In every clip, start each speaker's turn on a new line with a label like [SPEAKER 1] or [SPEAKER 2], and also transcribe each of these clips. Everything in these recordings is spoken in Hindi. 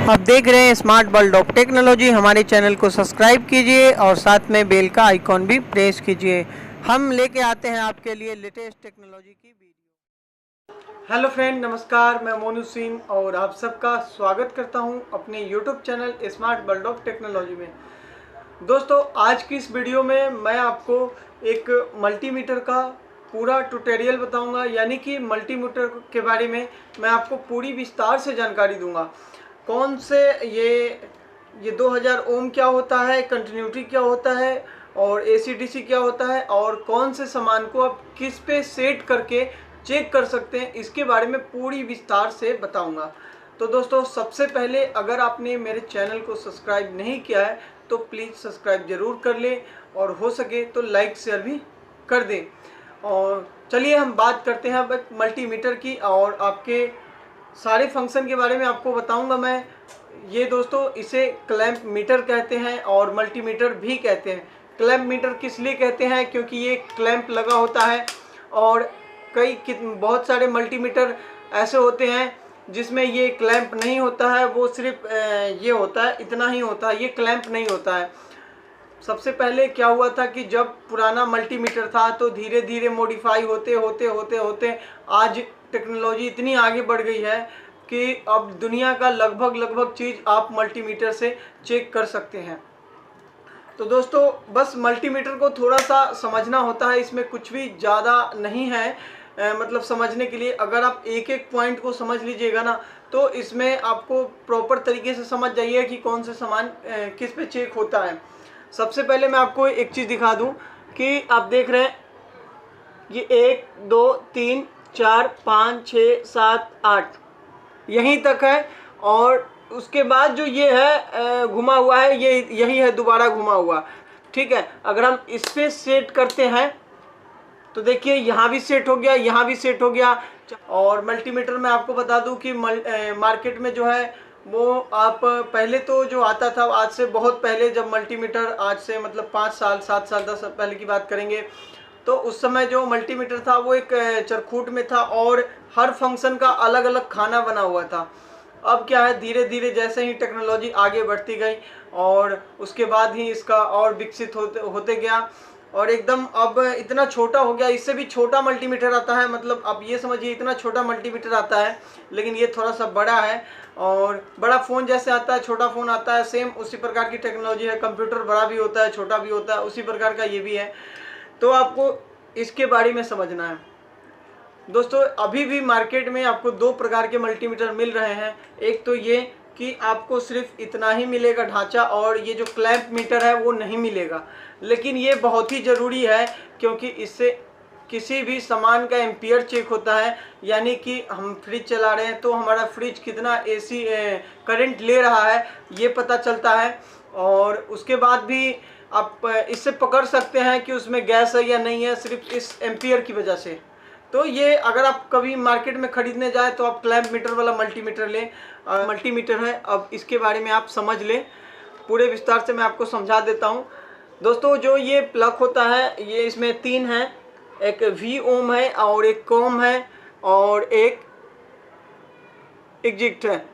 [SPEAKER 1] आप देख रहे हैं स्मार्ट वर्ल्ड ऑफ टेक्नोलॉजी। हमारे चैनल को सब्सक्राइब कीजिए और साथ में बेल का आइकॉन भी प्रेस कीजिए। हम लेके आते हैं आपके लिए लेटेस्ट टेक्नोलॉजी की वीडियो। हेलो फ्रेंड, नमस्कार। मैं मोनू सिंह और आप सबका स्वागत करता हूं अपने YouTube channel smart world of technology में। दोस्तों, आज की इस वीडियो में मैं आपको एक मल्टीमीटर का पूरा ट्यूटोरियल बताऊंगा, यानी कि मल्टीमीटर के बारे में मैं आपको पूरी विस्तार से जानकारी दूंगा। कौन से ये 2000 ओम क्या होता है, कंटिन्यूटी क्या होता है और एसी-डीसी क्या होता है, और कौन से सामान को आप किस पे सेट करके चेक कर सकते हैं, इसके बारे में पूरी विस्तार से बताऊंगा। तो दोस्तों, सबसे पहले अगर आपने मेरे चैनल को सब्सक्राइब नहीं किया है तो प्लीज़ सब्सक्राइब ज़रूर कर लें और हो सके तो लाइक शेयर भी कर दें। और चलिए हम बात करते हैं अब मल्टीमीटर की, और आपके सारे फंक्शन के बारे में आपको बताऊंगा मैं। ये दोस्तों, इसे क्लैंप मीटर कहते हैं और मल्टीमीटर भी कहते हैं। क्लैंप मीटर किस लिए कहते हैं? क्योंकि ये क्लैंप लगा होता है, और बहुत सारे मल्टीमीटर ऐसे होते हैं जिसमें ये क्लैंप नहीं होता है, वो सिर्फ ये होता है, इतना ही होता है, ये क्लैंप नहीं होता है। सबसे पहले क्या हुआ था कि जब पुराना मल्टीमीटर था तो धीरे धीरे मॉडिफाई होते होते होते होते आज टेक्नोलॉजी इतनी आगे बढ़ गई है कि अब दुनिया का लगभग चीज़ आप मल्टीमीटर से चेक कर सकते हैं। तो दोस्तों, बस मल्टीमीटर को थोड़ा सा समझना होता है, इसमें कुछ भी ज़्यादा नहीं है। मतलब समझने के लिए अगर आप एक एक पॉइंट को समझ लीजिएगा ना, तो इसमें आपको प्रॉपर तरीके से समझ जाइए कि कौन से सामान किस पे चेक होता है। सबसे पहले मैं आपको एक चीज़ दिखा दूं कि आप देख रहे हैं ये 1 2 3 4 5 6 7 8 यहीं तक है, और उसके बाद जो ये है घुमा हुआ है, ये यही है दोबारा घुमा हुआ। ठीक है, अगर हम इस पे सेट करते हैं तो देखिए यहाँ भी सेट हो गया, यहाँ भी सेट हो गया। और मल्टीमीटर में आपको बता दूं कि मार्केट में जो है वो आप पहले तो जो आता था, आज से बहुत पहले, जब मल्टीमीटर आज से मतलब 5 साल 7 साल 10 साल पहले की बात करेंगे, तो उस समय जो मल्टीमीटर था वो एक चरखूट में था और हर फंक्शन का अलग अलग खाना बना हुआ था। अब क्या है, धीरे धीरे जैसे ही टेक्नोलॉजी आगे बढ़ती गई और उसके बाद ही इसका और विकसित होते गया, और एकदम अब इतना छोटा हो गया। इससे भी छोटा मल्टीमीटर आता है, मतलब आप ये समझिए इतना छोटा मल्टीमीटर आता है, लेकिन ये थोड़ा सा बड़ा है। और बड़ा फ़ोन जैसे आता है, छोटा फ़ोन आता है, सेम उसी प्रकार की टेक्नोलॉजी है। कंप्यूटर बड़ा भी होता है, छोटा भी होता है, उसी प्रकार का ये भी है। तो आपको इसके बारे में समझना है। दोस्तों, अभी भी मार्केट में आपको 2 प्रकार के मल्टीमीटर मिल रहे हैं। एक तो ये कि आपको सिर्फ इतना ही मिलेगा ढांचा, और ये जो क्लैंप मीटर है वो नहीं मिलेगा। लेकिन ये बहुत ही ज़रूरी है, क्योंकि इससे किसी भी सामान का एम्पियर चेक होता है, यानी कि हम फ्रिज चला रहे हैं तो हमारा फ्रिज कितना एसी करंट ले रहा है ये पता चलता है। और उसके बाद भी आप इससे पकड़ सकते हैं कि उसमें गैस है या नहीं है, सिर्फ इस एम्पियर की वजह से। तो ये अगर आप कभी मार्केट में ख़रीदने जाए तो आप क्लैंप मीटर वाला मल्टीमीटर लें। मल्टीमीटर है, अब इसके बारे में आप समझ लें, पूरे विस्तार से मैं आपको समझा देता हूँ। दोस्तों, जो ये प्लग होता है, ये इसमें 3 है, एक वी ओम है और एक कॉम है और एक एग्जिट है।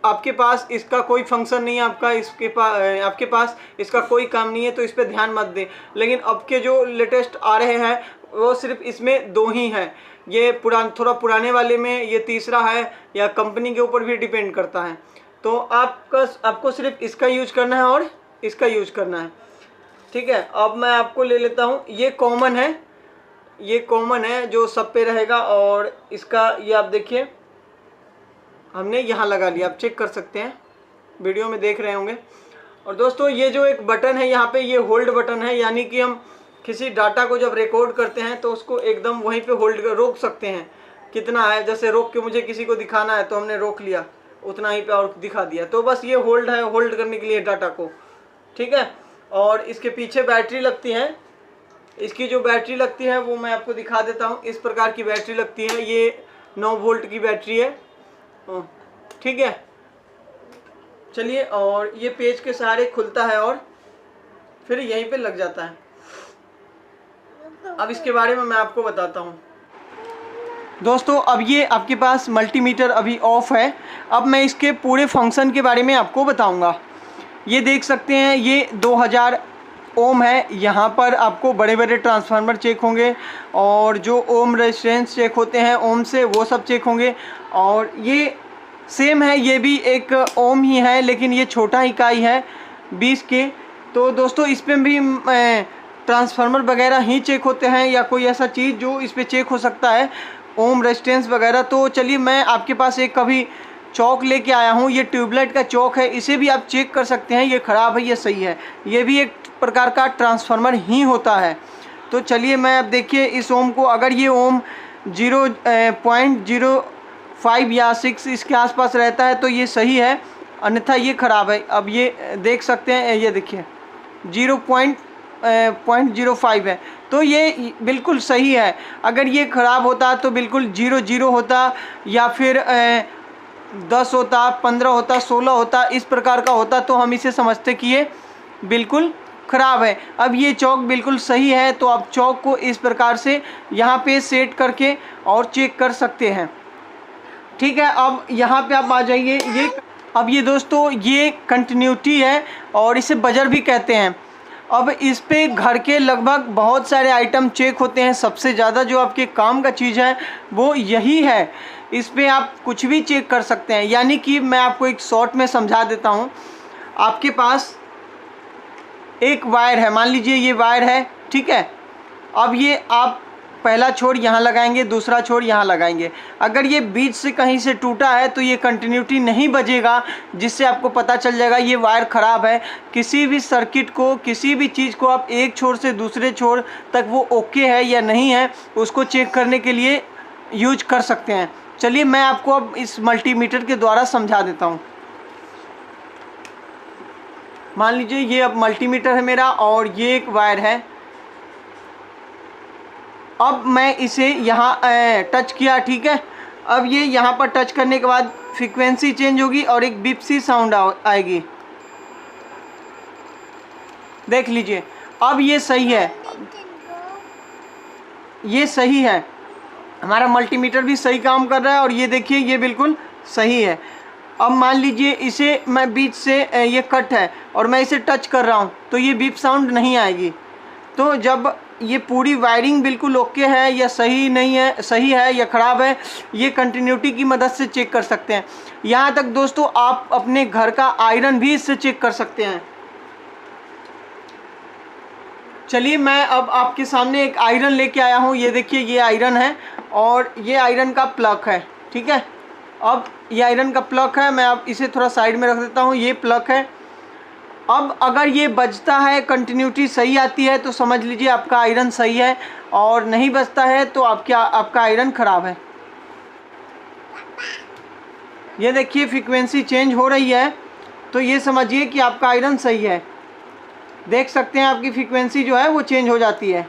[SPEAKER 1] आपके पास इसका कोई फंक्शन नहीं है, आपके पास इसका कोई काम नहीं है, तो इस पर ध्यान मत दें। लेकिन अब के जो लेटेस्ट आ रहे हैं वो सिर्फ इसमें 2 ही हैं। ये थोड़ा पुराने वाले में ये तीसरा है, या कंपनी के ऊपर भी डिपेंड करता है। तो आपको सिर्फ इसका यूज करना है और इसका यूज करना है। ठीक है, अब मैं आपको ले लेता हूँ। ये कॉमन है, ये कॉमन है जो सब पे रहेगा, और इसका ये आप देखिए हमने यहाँ लगा लिया, आप चेक कर सकते हैं, वीडियो में देख रहे होंगे। और दोस्तों, ये जो एक बटन है यहाँ पे, ये होल्ड बटन है, यानी कि हम किसी डाटा को जब रिकॉर्ड करते हैं तो उसको एकदम वहीं पे होल्ड कर रोक सकते हैं। कितना है, जैसे रोक के मुझे किसी को दिखाना है तो हमने रोक लिया उतना ही पे और दिखा दिया, तो बस ये होल्ड है, होल्ड करने के लिए डाटा को। ठीक है, और इसके पीछे बैटरी लगती है। इसकी जो बैटरी लगती है वो मैं आपको दिखा देता हूँ। इस प्रकार की बैटरी लगती है, ये 9 वोल्ट की बैटरी है। ठीक है, चलिए, और ये पेज के सहारे खुलता है और फिर यहीं पे लग जाता है। अब इसके बारे में मैं आपको बताता हूँ। दोस्तों अब ये आपके पास मल्टीमीटर अभी ऑफ है। अब मैं इसके पूरे फंक्शन के बारे में आपको बताऊंगा। ये देख सकते हैं ये 2000 ओम है। यहाँ पर आपको बड़े बड़े ट्रांसफार्मर चेक होंगे और जो ओम रेजिस्टेंस चेक होते हैं ओम से, वो सब चेक होंगे। और ये सेम है, ये भी एक ओम ही है लेकिन ये छोटा इकाई है 20 के। तो दोस्तों इस पर भी ट्रांसफार्मर वगैरह ही चेक होते हैं या कोई ऐसा चीज़ जो इस पर चेक हो सकता है, ओम रेजिस्टेंस वगैरह। तो चलिए मैं आपके पास एक कभी चौक लेके आया हूँ। ये ट्यूबलाइट का चौक है, इसे भी आप चेक कर सकते हैं, ये ख़राब है ये सही है। ये भी एक प्रकार का ट्रांसफार्मर ही होता है। तो चलिए मैं अब देखिए इस ओम को, अगर ये ओम 0.05 या 6 इसके आसपास रहता है तो ये सही है, अन्यथा ये ख़राब है। अब ये देख सकते हैं, ये देखिए 0.05 है तो ये बिल्कुल सही है। अगर ये ख़राब होता तो बिल्कुल 00 होता या फिर 10 होता, 15 होता, 16 होता, इस प्रकार का होता तो हम इसे समझते कि ये बिल्कुल ख़राब है। अब ये चौक बिल्कुल सही है तो आप चौक को इस प्रकार से यहाँ पे सेट करके और चेक कर सकते हैं। ठीक है, अब यहाँ पे आप आ जाइए। अब ये दोस्तों ये कंटिन्यूटी है और इसे बजर भी कहते हैं। अब इस पे घर के लगभग बहुत सारे आइटम चेक होते हैं। सबसे ज़्यादा जो आपके काम का चीज़ है वो यही है। इस पे आप कुछ भी चेक कर सकते हैं। यानी कि मैं आपको एक शॉर्ट में समझा देता हूँ। आपके पास एक वायर है, मान लीजिए ये वायर है, ठीक है। अब ये आप पहला छोर यहाँ लगाएंगे, दूसरा छोर यहाँ लगाएंगे। अगर ये बीच से कहीं से टूटा है तो ये कंटिन्यूटी नहीं बजेगा, जिससे आपको पता चल जाएगा ये वायर ख़राब है। किसी भी सर्किट को, किसी भी चीज़ को आप एक छोर से दूसरे छोर तक वो ओके है या नहीं है, उसको चेक करने के लिए यूज कर सकते हैं। चलिए मैं आपको अब इस मल्टीमीटर के द्वारा समझा देता हूँ। मान लीजिए ये अब मल्टीमीटर है मेरा और ये एक वायर है। अब मैं इसे यहाँ टच किया, ठीक है। अब ये यहाँ पर टच करने के बाद फ्रीक्वेंसी चेंज होगी और एक बीप सी साउंड आएगी। देख लीजिए अब ये सही है, ये सही है, हमारा मल्टीमीटर भी सही काम कर रहा है और ये देखिए ये बिल्कुल सही है। अब मान लीजिए इसे मैं बीच से ये कट है और मैं इसे टच कर रहा हूँ तो ये बीप साउंड नहीं आएगी। तो जब ये पूरी वायरिंग बिल्कुल ओके है या सही नहीं है, सही है या ख़राब है, ये कंटिन्यूटी की मदद से चेक कर सकते हैं। यहाँ तक दोस्तों आप अपने घर का आयरन भी इससे चेक कर सकते हैं। चलिए मैं अब आपके सामने एक आयरन लेके आया हूँ। ये देखिए ये आयरन है और ये आयरन का प्लग है, ठीक है। अब ये आयरन का प्लग है, मैं अब इसे थोड़ा साइड में रख देता हूँ। ये प्लग है। अब अगर ये बजता है, कंटिन्यूटी सही आती है तो समझ लीजिए आपका आयरन सही है, और नहीं बजता है तो आपका आयरन ख़राब है। ये देखिए फ्रीक्वेंसी चेंज हो रही है तो ये समझिए कि आपका आयरन सही है। देख सकते हैं आपकी फ्रीक्वेंसी जो है वो चेंज हो जाती है।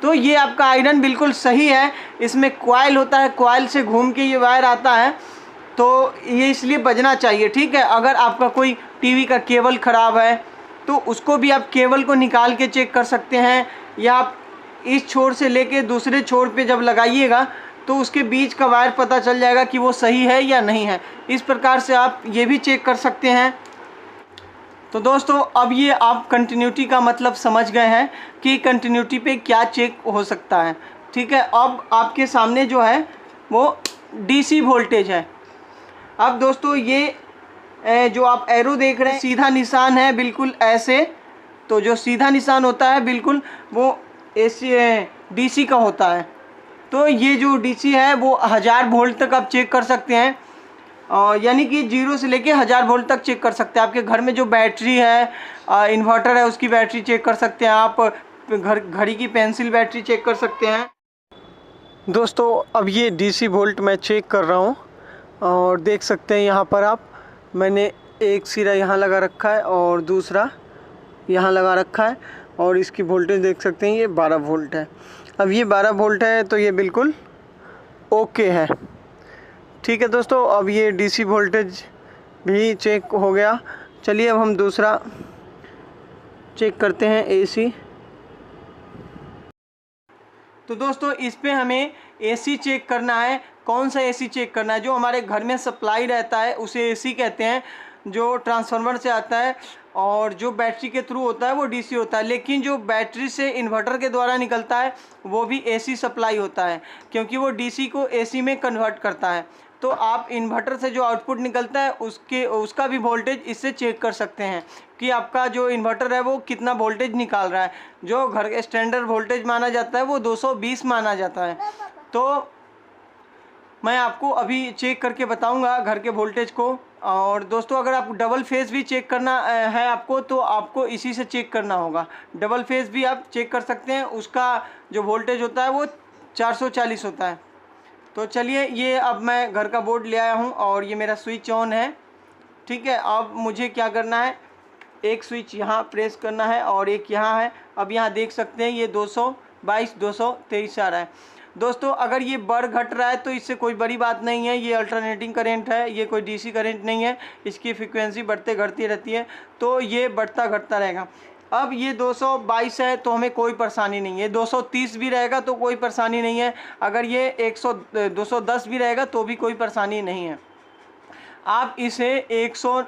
[SPEAKER 1] तो ये आपका आयरन बिल्कुल सही है। इसमें कॉइल होता है, कॉइल से घूम के ये वायर आता है तो ये इसलिए बजना चाहिए, ठीक है। अगर आपका कोई टीवी का केबल ख़राब है तो उसको भी आप केबल को निकाल के चेक कर सकते हैं, या आप इस छोर से लेके दूसरे छोर पे जब लगाइएगा तो उसके बीच का वायर पता चल जाएगा कि वो सही है या नहीं है। इस प्रकार से आप ये भी चेक कर सकते हैं। तो दोस्तों अब ये आप कंटिन्यूटी का मतलब समझ गए हैं कि कंटिन्यूटी पे क्या चेक हो सकता है, ठीक है। अब आपके सामने जो है वो डीसी वोल्टेज है। अब दोस्तों ये जो आप एरो देख रहे हैं सीधा निशान है बिल्कुल ऐसे, तो जो सीधा निशान होता है बिल्कुल वो डीसी का होता है। तो ये जो डीसी है वो 1000 वोल्ट तक आप चेक कर सकते हैं, और यानी कि 0 से लेके 1000 वोल्ट तक चेक कर सकते हैं। आपके घर में जो बैटरी है, इन्वर्टर है, उसकी बैटरी चेक कर सकते हैं आप। घड़ी की पेंसिल बैटरी चेक कर सकते हैं। दोस्तों अब ये डीसी वोल्ट मैं चेक कर रहा हूँ और देख सकते हैं यहाँ पर आप, मैंने एक सिरा यहाँ लगा रखा है और दूसरा यहाँ लगा रखा है, और इसकी वोल्टेज देख सकते हैं ये 12 वोल्ट है। अब ये 12 वोल्ट है तो ये बिल्कुल ओके है, ठीक है दोस्तों। अब ये डीसी वोल्टेज भी चेक हो गया। चलिए अब हम दूसरा चेक करते हैं एसी। तो दोस्तों इस पे हमें एसी चेक करना है। कौन सा एसी चेक करना है? जो हमारे घर में सप्लाई रहता है उसे एसी कहते हैं, जो ट्रांसफार्मर से आता है, और जो बैटरी के थ्रू होता है वो डीसी होता है। लेकिन जो बैटरी से इन्वर्टर के द्वारा निकलता है वो भी एसी सप्लाई होता है, क्योंकि वो डीसी को एसी में कन्वर्ट करता है। तो आप इन्वर्टर से जो आउटपुट निकलता है उसका भी वोल्टेज इससे चेक कर सकते हैं कि आपका जो इन्वर्टर है वो कितना वोल्टेज निकाल रहा है। जो घर के स्टैंडर्ड वोल्टेज माना जाता है वो 220 माना जाता है। तो मैं आपको अभी चेक करके बताऊंगा घर के वोल्टेज को। और दोस्तों अगर आप डबल फेज़ भी चेक करना है आपको, तो आपको इसी से चेक करना होगा। डबल फेज़ भी आप चेक कर सकते हैं, उसका जो वोल्टेज होता है वो 440 होता है। तो चलिए, ये अब मैं घर का बोर्ड ले आया हूँ और ये मेरा स्विच ऑन है। ठीक है, अब मुझे क्या करना है, एक स्विच यहाँ प्रेस करना है और एक यहाँ है। अब यहाँ देख सकते हैं ये 222 223 आ रहा है। दोस्तों अगर ये बढ़ घट रहा है तो इससे कोई बड़ी बात नहीं है, ये अल्टरनेटिंग करंट है, ये कोई डीसी करंट नहीं है। इसकी फ्रीक्वेंसी बढ़ते घटती रहती है, तो ये बढ़ता घटता रहेगा। अब ये 222 है तो हमें कोई परेशानी नहीं है, 230 भी रहेगा तो कोई परेशानी नहीं है, अगर ये 210 भी रहेगा तो भी कोई परेशानी नहीं है। आप इसे 100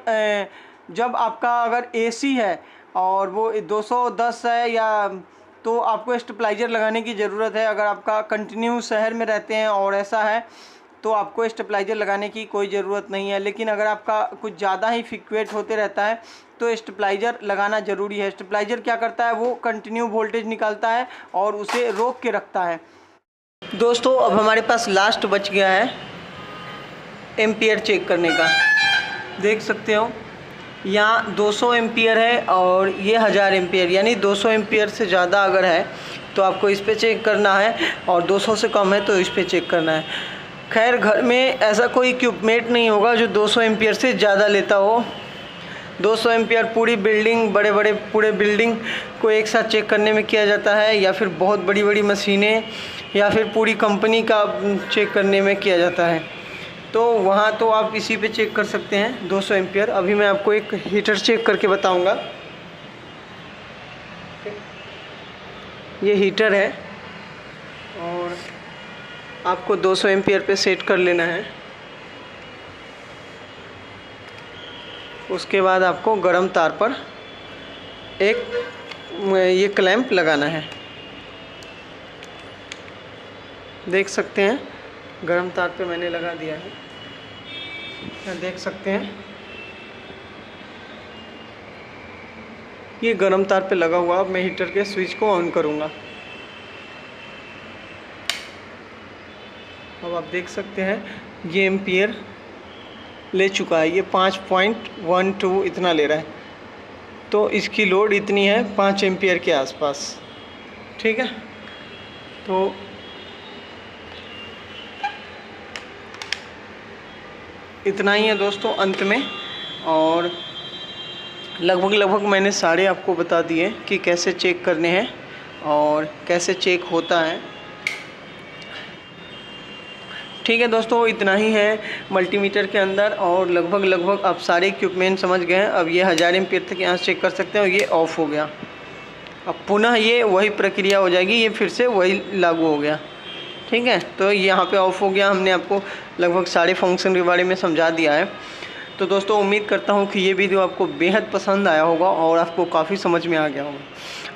[SPEAKER 1] जब आपका अगर एसी है और वो 210 है या, तो आपको स्टेबलाइजर लगाने की ज़रूरत है। अगर आपका कंटिन्यू शहर में रहते हैं और ऐसा है तो आपको स्टेबलाइजर लगाने की कोई ज़रूरत नहीं है। लेकिन अगर आपका कुछ ज़्यादा ही फ्रिक्वेंट होते रहता है तो स्टेबलाइजर लगाना ज़रूरी है। स्टेबलाइजर क्या करता है, वो कंटिन्यू वोल्टेज निकालता है और उसे रोक के रखता है। दोस्तों अब हमारे पास लास्ट बच गया है एम्पियर चेक करने का। देख सकते हो यहाँ 200 एम्पियर है और ये 1000 एम्पियर, यानी 200 एम्पियर से ज़्यादा अगर है तो आपको इस पे चेक करना है, और 200 से कम है तो इस पे चेक करना है। खैर घर में ऐसा कोई इक्विपमेंट नहीं होगा जो 200 एम्पियर से ज़्यादा लेता हो। 200 एम्पियर पूरी बिल्डिंग, बड़े पूरे बिल्डिंग को एक साथ चेक करने में किया जाता है, या फिर बहुत बड़ी मशीनें, या फिर पूरी कंपनी का चेक करने में किया जाता है। तो वहाँ तो आप इसी पे चेक कर सकते हैं 200 एम्पियर। अभी मैं आपको एक हीटर चेक करके बताऊंगा। ये हीटर है और आपको 200 एम्पियर पे सेट कर लेना है। उसके बाद आपको गर्म तार पर एक ये क्लैंप लगाना है। देख सकते हैं गर्म तार पे मैंने लगा दिया है, देख सकते हैं ये गर्म तार पे लगा हुआ। अब मैं हीटर के स्विच को ऑन करूंगा। अब आप देख सकते हैं ये एम्पियर ले चुका है, ये 5.12 इतना ले रहा है, तो इसकी लोड इतनी है 5 एम्पियर के आसपास। ठीक है, तो इतना ही है दोस्तों अंत में। और लगभग मैंने सारे आपको बता दिए कि कैसे चेक करने हैं और कैसे चेक होता है। ठीक है दोस्तों, इतना ही है मल्टीमीटर के अंदर, और लगभग आप सारे इक्विपमेंट समझ गए हैं। अब ये 1000 एम्पियर तक यहाँ चेक कर सकते हैं और ये ऑफ़ हो गया। अब पुनः ये वही प्रक्रिया हो जाएगी, ये फिर से वही लागू हो गया। ठीक है, तो यहाँ पे ऑफ़ हो गया। हमने आपको लगभग सारे फंक्शन के बारे में समझा दिया है। तो दोस्तों उम्मीद करता हूँ कि ये वीडियो आपको बेहद पसंद आया होगा और आपको काफ़ी समझ में आ गया होगा।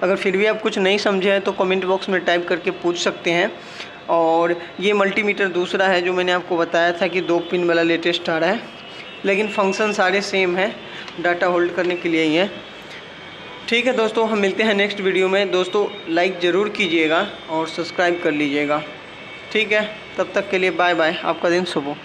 [SPEAKER 1] अगर फिर भी आप कुछ नहीं समझे हैं तो कमेंट बॉक्स में टाइप करके पूछ सकते हैं। और ये मल्टीमीटर दूसरा है जो मैंने आपको बताया था कि 2 पिन वाला लेटेस्ट आ रहा है, लेकिन फंक्शन सारे सेम हैं, डाटा होल्ड करने के लिए ही है। ठीक है दोस्तों, हम मिलते हैं नेक्स्ट वीडियो में। दोस्तों लाइक ज़रूर कीजिएगा और सब्सक्राइब कर लीजिएगा। ठीक है, तब तक के लिए बाय बाय, आपका दिन शुभ हो।